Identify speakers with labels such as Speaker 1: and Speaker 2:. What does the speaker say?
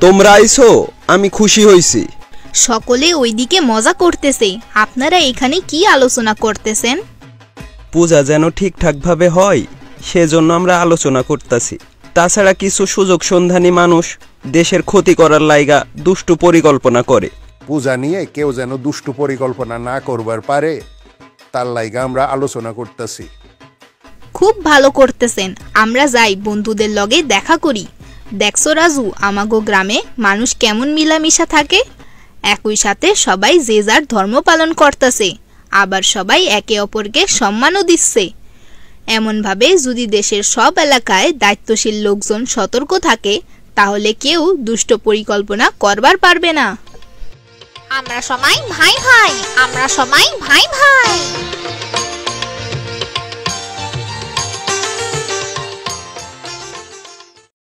Speaker 1: তোমরা আইছো, আমি খুশি হইছি।
Speaker 2: সকলে ওইদিকে মজা করতেছে, আপনারা এখানে কি আলোচনা করতেছেন?
Speaker 1: পূজা যেন ঠিকঠাক ভাবে হয় সেজন্য আমরা আলোচনা করতেছি। তাছাড়া কিছু সুযোগ সন্ধানী মানুষ দেশের ক্ষতি করার লাইগা দুষ্টু পরিকল্পনা করে।
Speaker 3: পূজা নিয়ে কেউ যেন দুষ্টু পরিকল্পনা না করবার পারে তার লাইগা আমরা আলোচনা করতেছি।
Speaker 2: খুব ভালো করতেছেন, আমরা যাই বন্ধুদের লগে দেখা করি। দেখছো রাজু, আমাগো গ্রামে মানুষ কেমন মিলামিশা থাকে, একই সাথে সবাই যে যার ধর্ম পালন করতেছে, আবার সবাই একে অপরকে সম্মানও দিচ্ছে। এমনভাবে যদি দেশের সব এলাকায় দায়িত্বশীল লোকজন সতর্ক থাকে তাহলে কেউ দুষ্ট পরিকল্পনা করবার পারবে না।
Speaker 4: আমরা সবাই ভাই ভাই, আমরা সবাই ভাই ভাই।